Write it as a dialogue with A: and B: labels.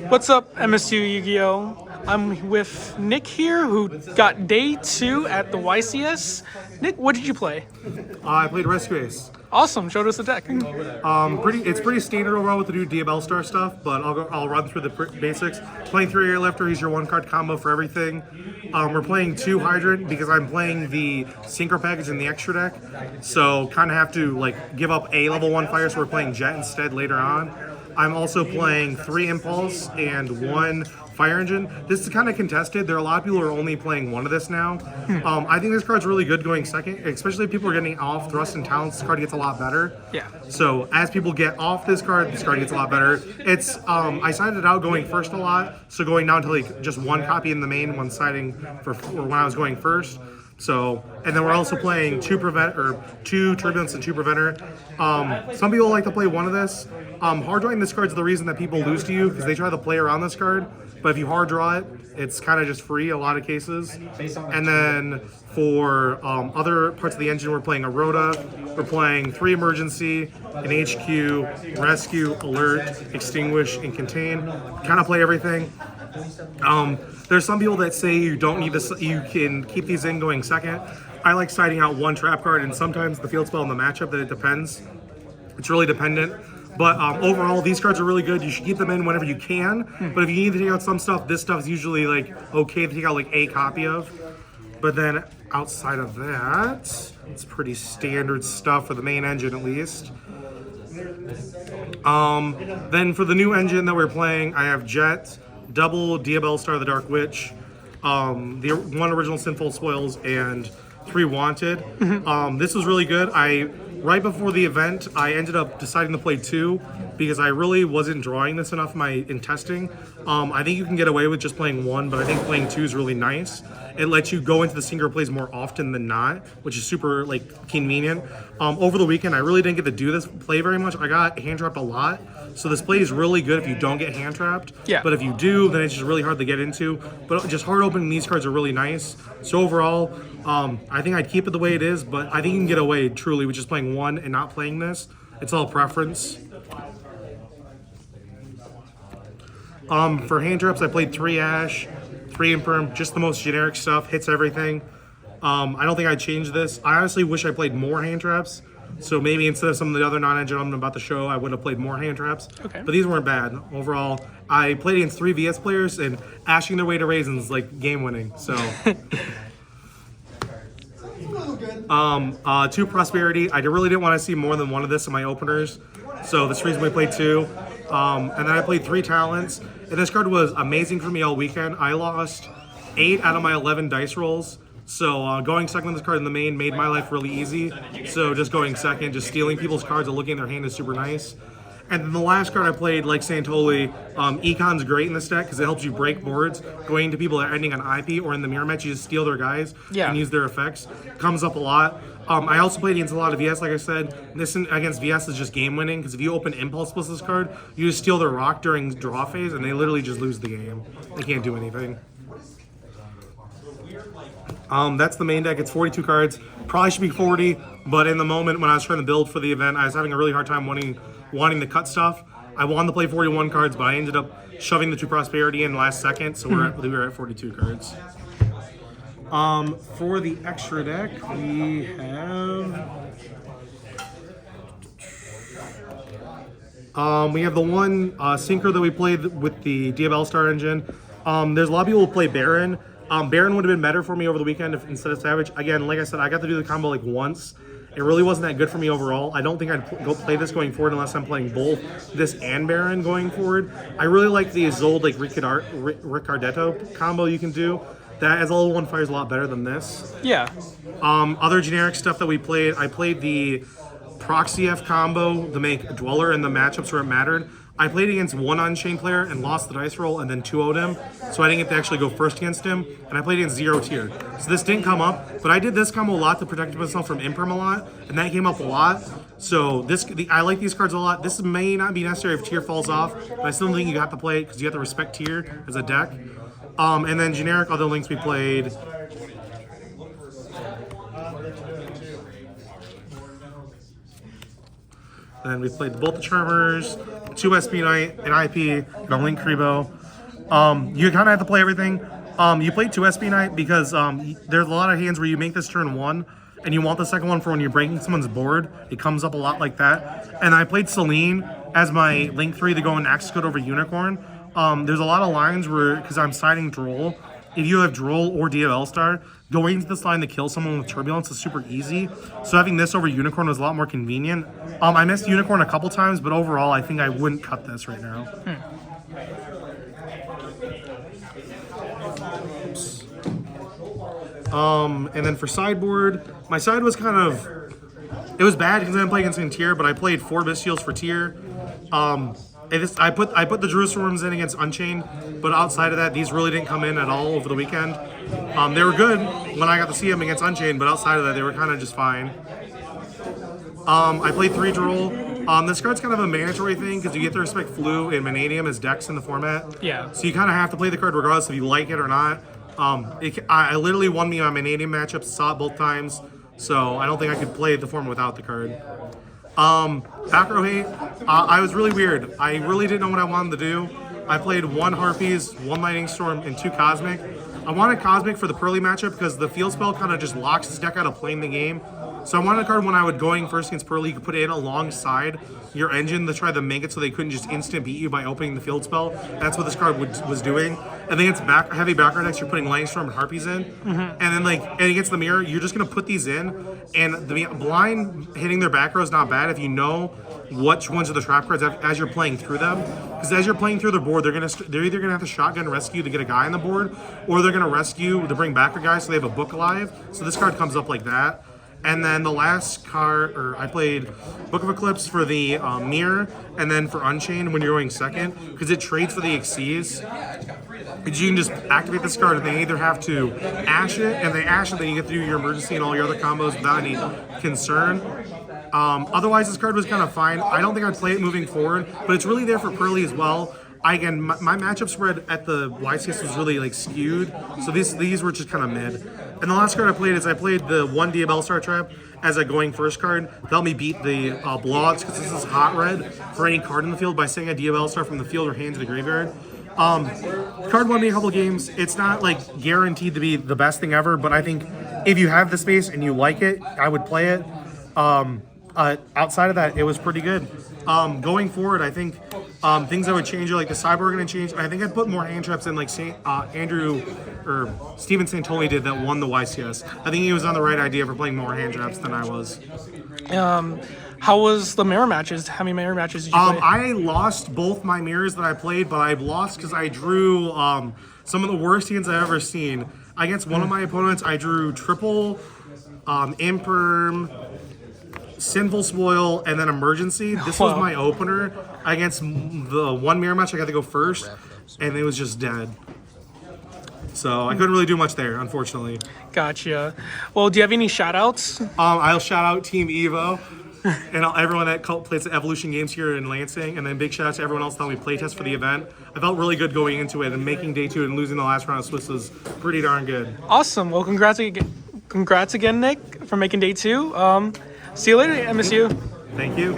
A: What's up, MSU YGO? I'm with Nick here, who got day 2 at the YCS. Nick, what did you play?
B: I played Rescue Ace.
A: Awesome, showed us the deck.
B: It's pretty standard overall with the new DML Star stuff, but I'll run through the basics. Playing 3 Airlifter, he's your 1-card combo for everything. We're playing 2 Hydrant because I'm playing the Synchro package in the extra deck, so kind of have to like give up a level 1 fire, so we're playing Jet instead later on. I'm also playing 3 Impulse and 1 Fire Engine. This is kind of contested. There are a lot of people who are only playing 1 of this now. I think this card's really good going second, especially if people are getting off Thrust and Talents. This card gets a lot better.
A: Yeah.
B: So as people get off this card gets a lot better. It's I sided it out going first a lot, so going down to like just 1 copy in the main when siding for when I was going first. So, and then we're also playing 2 Turbulence and 2 Preventer. Some people like to play 1 of this. Hard drawing this card is the reason that people lose to you because they try to play around this card. But if you hard draw it, it's kind of just free a lot of cases. And then for other parts of the engine, we're playing a Rhoda, we're playing 3 Emergency, an HQ, Rescue, Alert, Extinguish, and Contain. Kind of play everything. There's some people that say you don't need this, you can keep these in going second. I like siding out 1 trap card, and sometimes the field spell and the matchup, that it depends. It's really dependent. But overall, these cards are really good. You should keep them in whenever you can. But if you need to take out some stuff, this stuff is usually like okay to take out like a copy of. But then outside of that, it's pretty standard stuff for the main engine at least. Then for the new engine that we're playing, I have Jet, double DML Star the Dark Witch, the 1 original Sinful Spoils, and 3 Wanted. This was really good. Right before the event, I ended up deciding to play 2 because I really wasn't drawing this enough in testing. I think you can get away with just playing 1, but I think playing 2 is really nice. It lets you go into the single plays more often than not, which is super like convenient. Over the weekend, I really didn't get to do this play very much. I got hand trapped a lot, so this play is really good if you don't get hand trapped.
A: Yeah.
B: But if you do, then it's just really hard to get into. But just hard opening these cards are really nice. So overall, I think I'd keep it the way it is, but I think you can get away truly with just playing 1 and not playing this. It's all preference. For hand traps, I played 3 Ash, 3 Imperm, just the most generic stuff, hits everything. I don't think I'd change this. I honestly wish I played more hand traps. So maybe instead of some of the other non-engine I'm about to show, I would have played more hand traps.
A: Okay.
B: But these weren't bad. Overall, I played against 3 VS players, and ashing their way to Raisins like game winning. So 2 Prosperity. I really didn't want to see more than 1 of this in my openers. So this reason we played 2. And then I played 3 Talents. And this card was amazing for me all weekend. I lost 8 out of my 11 dice rolls. So going second with this card in the main made my life really easy. So just going second, just stealing people's cards and looking at their hand is super nice. And then the last card I played, like Santoli, Econ's great in this deck because it helps you break boards. Going into people that are ending on IP or in the mirror match, you just steal their guys and use their effects. Comes up a lot. I also played against a lot of VS, like I said. This against VS is just game winning because if you open Impulse plus this card, you just steal their rock during draw phase and they literally just lose the game. They can't do anything. That's the main deck. It's 42 cards. Probably should be 40, but in the moment when I was trying to build for the event, I was having a really hard time wanting to cut stuff. I wanted to play 41 cards, but I ended up shoving the 2 Prosperity in last second, so we were at 42 cards. For the extra deck, we have the 1 Synchro that we played with the DML Star engine. There's a lot of people who play Baron. Baron would have been better for me over the weekend instead of Savage. Again, like I said, I got to do the combo like once. It really wasn't that good for me overall. I don't think I'd go play this going forward unless I'm playing both this and Baron going forward. I really like the Isolde like Ricardetto combo you can do. That as a level 1 fire is a lot better than this.
A: Yeah.
B: Other generic stuff that we played, I played the Proxy F combo to make Dweller in the matchups where it mattered. I played against 1 Unchained player and lost the dice roll and then 2-0'd him, so I didn't get to actually go first against him, and I played against 0 tier. So this didn't come up, but I did this combo a lot to protect myself from Imperm a lot, and that came up a lot. So I like these cards a lot. This may not be necessary if tier falls off, but I still think you have to play it because you have to respect tier as a deck. And then generic other links we played. Then we played both the Charmers, 2 SP Knight, an IP, and a Link Kribo. You kind of have to play everything. You play 2 SP Knight because there's a lot of hands where you make this turn 1, and you want the second one for when you're breaking someone's board. It comes up a lot like that. And I played Celine as my Link 3 to go in Axe Code over Unicorn. There's a lot of lines where, because I'm siding Droll, if you have Droll or DFL Star, going into this line to kill someone with Turbulence is super easy. So having this over Unicorn was a lot more convenient. I missed Unicorn a couple times, but overall, I think I wouldn't cut this right now. And then for sideboard, my side was kind of, it was bad because I didn't play against Tier, but I played 4 Bystials for Tier. I put the Jerusalem's in against Unchained, but outside of that, these really didn't come in at all over the weekend. They were good when I got to see them against Unchained, but outside of that, they were kind of just fine. I played 3 Droll. This card's kind of a mandatory thing because you get to respect Flu and Vanadium as decks in the format.
A: Yeah.
B: So you kind of have to play the card regardless if you like it or not. I literally won me my Vanadium matchup, saw it both times, so I don't think I could play the format without the card. Back row hate, I was really weird. I really didn't know what I wanted to do. I played 1 Harpies, 1 Lightning Storm, and 2 Cosmic. I wanted Cosmic for the Pearly matchup because the field spell kind of just locks his deck out of playing the game. So I wanted a card when I would going first against Pearly, you could put it in alongside your engine to try to make it so they couldn't just instant beat you by opening the field spell. That's what this card was doing. And then it's heavy background decks, you're putting Lightning Storm and Harpies in. And then and against the mirror, you're just gonna put these in, and the blind hitting their back row is not bad if you know which ones are the trap cards as you're playing through them. Because as you're playing through their board, they're either gonna have to shotgun rescue to get a guy on the board, or they're gonna rescue to bring back a guy so they have a book alive. So this card comes up like that. And then the last card, I played Book of Eclipse for the mirror, and then for Unchained when you're going second, because it trades for the Xyz. Because you can just activate this card, and they either have to ash it, and they ash it, then you get to do your emergency and all your other combos without any concern. Otherwise, this card was kind of fine. I don't think I'd play it moving forward, but it's really there for Pearly as well. Again, my matchup spread at the YCS was really skewed, so these were just kind of mid. And the last card I played is I played the 1 DFL Star Trap as a going first card to help me beat the blogs, because this is hot red for any card in the field by sending a DFL Star from the field or hand to the graveyard. Card won me a couple games. It's not guaranteed to be the best thing ever, but I think if you have the space and you like it, I would play it. Outside of that, it was pretty good. Going forward, I think things I would change are the sideboard going to change. I think I'd put more hand traps in Andrew or Steven Santoli did that won the YCS. I think he was on the right idea for playing more hand traps than I was.
A: How was the mirror matches? How many mirror matches did you play?
B: I lost both my mirrors that I played, but I lost because I drew some of the worst hands I've ever seen. Against one of my opponents, I drew triple Imperm, Sinful Spoil, and then Emergency. This was my opener. Against the 1 mirror match, I got to go first, and it was just dead. So I couldn't really do much there, unfortunately.
A: Gotcha. Well, do you have any shout-outs?
B: I'll shout out Team Evo and everyone that plays the Evolution Games here in Lansing, and then big shout out to everyone else that helped me playtest for the event. I felt really good going into it, and making day 2 and losing the last round of Swiss was pretty darn good.
A: Awesome. Well, congrats again, Nick, for making day 2. See you later, MSU.
B: Thank you.